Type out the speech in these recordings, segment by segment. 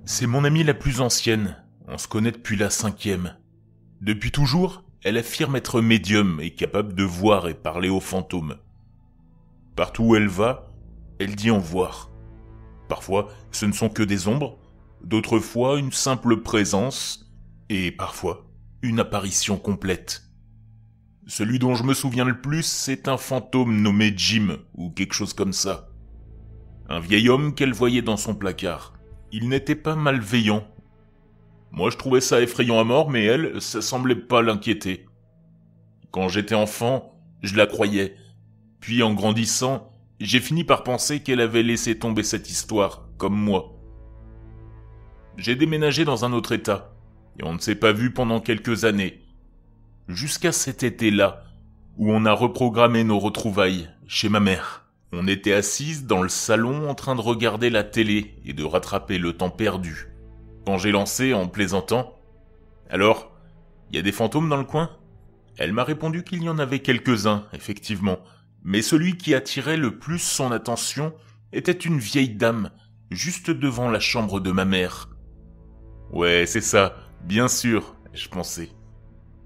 C'est mon amie la plus ancienne, on se connaît depuis la 5e. Depuis toujours, elle affirme être médium et capable de voir et parler aux fantômes. Partout où elle va, elle dit en voir. Parfois, ce ne sont que des ombres, d'autres fois une simple présence, et parfois une apparition complète. Celui dont je me souviens le plus, c'est un fantôme nommé Jim, ou quelque chose comme ça. Un vieil homme qu'elle voyait dans son placard. Il n'était pas malveillant. Moi je trouvais ça effrayant à mort, mais elle, ça semblait pas l'inquiéter. Quand j'étais enfant, je la croyais. Puis en grandissant, j'ai fini par penser qu'elle avait laissé tomber cette histoire, comme moi. J'ai déménagé dans un autre état, et on ne s'est pas vu pendant quelques années. Jusqu'à cet été-là, où on a reprogrammé nos retrouvailles chez ma mère. On était assises dans le salon en train de regarder la télé et de rattraper le temps perdu. Quand j'ai lancé en plaisantant « Alors, il y a des fantômes dans le coin ?» Elle m'a répondu qu'il y en avait quelques-uns, effectivement, mais celui qui attirait le plus son attention était une vieille dame, juste devant la chambre de ma mère. Ouais, c'est ça, bien sûr, je pensais.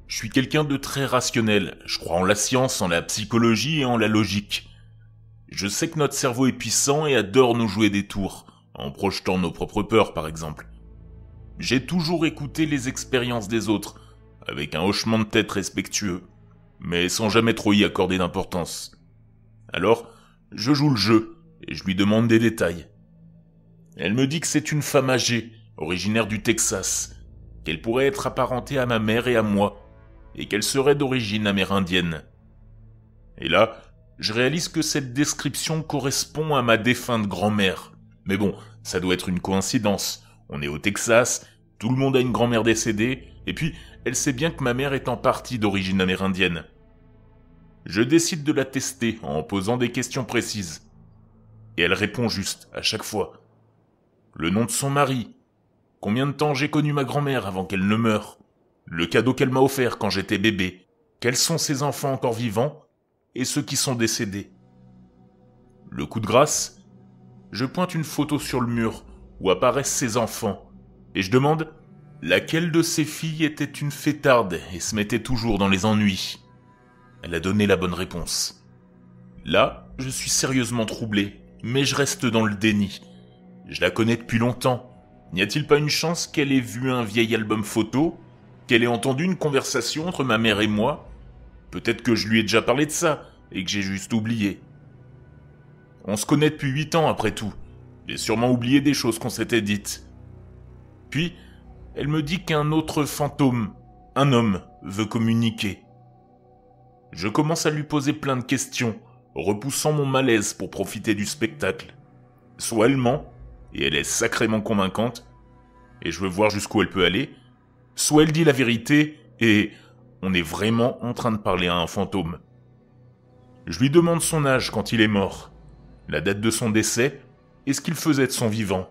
Je suis quelqu'un de très rationnel, je crois en la science, en la psychologie et en la logique. Je sais que notre cerveau est puissant et adore nous jouer des tours, en projetant nos propres peurs par exemple. J'ai toujours écouté les expériences des autres, avec un hochement de tête respectueux, mais sans jamais trop y accorder d'importance. Alors, je joue le jeu, et je lui demande des détails. Elle me dit que c'est une femme âgée, originaire du Texas, qu'elle pourrait être apparentée à ma mère et à moi, et qu'elle serait d'origine amérindienne. Et là, je réalise que cette description correspond à ma défunte grand-mère. Mais bon, ça doit être une coïncidence. On est au Texas, tout le monde a une grand-mère décédée, et puis elle sait bien que ma mère est en partie d'origine amérindienne. Je décide de la tester en posant des questions précises. Et elle répond juste, à chaque fois. Le nom de son mari. Combien de temps j'ai connu ma grand-mère avant qu'elle ne meure. Le cadeau qu'elle m'a offert quand j'étais bébé. Quels sont ses enfants encore vivants et ceux qui sont décédés. Le coup de grâce, je pointe une photo sur le mur où apparaissent ses enfants, et je demande laquelle de ses filles était une fêtarde et se mettait toujours dans les ennuis. Elle a donné la bonne réponse. Là, je suis sérieusement troublé, mais je reste dans le déni. Je la connais depuis longtemps. N'y a-t-il pas une chance qu'elle ait vu un vieil album photo, qu'elle ait entendu une conversation entre ma mère et moi? Peut-être que je lui ai déjà parlé de ça, et que j'ai juste oublié. On se connaît depuis 8 ans après tout. J'ai sûrement oublié des choses qu'on s'était dites. Puis, elle me dit qu'un autre fantôme, un homme, veut communiquer. Je commence à lui poser plein de questions, repoussant mon malaise pour profiter du spectacle. Soit elle ment, et elle est sacrément convaincante, et je veux voir jusqu'où elle peut aller, soit elle dit la vérité, et on est vraiment en train de parler à un fantôme. Je lui demande son âge quand il est mort, la date de son décès et ce qu'il faisait de son vivant.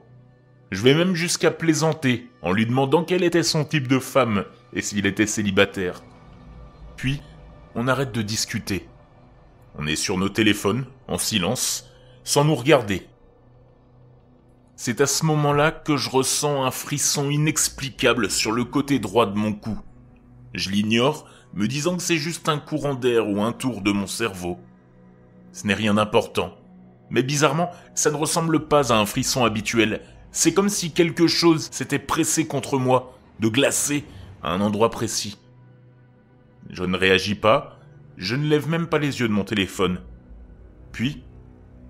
Je vais même jusqu'à plaisanter en lui demandant quel était son type de femme et s'il était célibataire. Puis, on arrête de discuter. On est sur nos téléphones, en silence, sans nous regarder. C'est à ce moment-là que je ressens un frisson inexplicable sur le côté droit de mon cou. Je l'ignore, me disant que c'est juste un courant d'air ou un tour de mon cerveau. Ce n'est rien d'important. Mais bizarrement, ça ne ressemble pas à un frisson habituel. C'est comme si quelque chose s'était pressé contre moi, de glacé, à un endroit précis. Je ne réagis pas, je ne lève même pas les yeux de mon téléphone. Puis,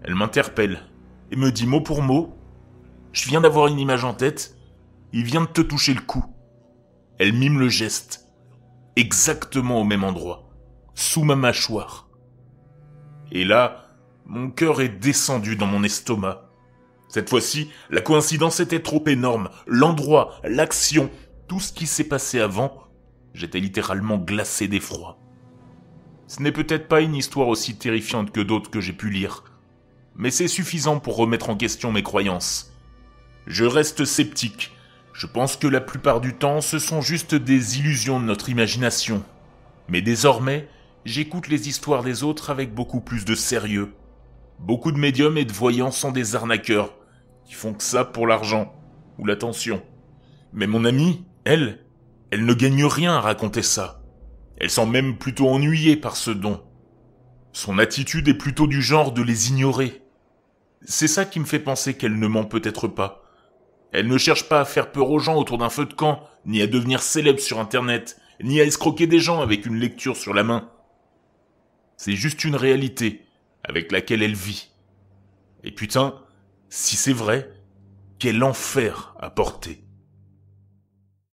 elle m'interpelle et me dit mot pour mot « Je viens d'avoir une image en tête, il vient de te toucher le cou. » Elle mime le geste. Exactement au même endroit, sous ma mâchoire. Et là, mon cœur est descendu dans mon estomac. Cette fois-ci, la coïncidence était trop énorme. L'endroit, l'action, tout ce qui s'est passé avant, j'étais littéralement glacé d'effroi. Ce n'est peut-être pas une histoire aussi terrifiante que d'autres que j'ai pu lire, mais c'est suffisant pour remettre en question mes croyances. Je reste sceptique. Je pense que la plupart du temps, ce sont juste des illusions de notre imagination. Mais désormais, j'écoute les histoires des autres avec beaucoup plus de sérieux. Beaucoup de médiums et de voyants sont des arnaqueurs, qui font que ça pour l'argent, ou l'attention. Mais mon amie, elle ne gagne rien à raconter ça. Elle semble même plutôt ennuyée par ce don. Son attitude est plutôt du genre de les ignorer. C'est ça qui me fait penser qu'elle ne ment peut-être pas. Elle ne cherche pas à faire peur aux gens autour d'un feu de camp, ni à devenir célèbre sur Internet, ni à escroquer des gens avec une lecture sur la main. C'est juste une réalité avec laquelle elle vit. Et putain, si c'est vrai, quel enfer à porter.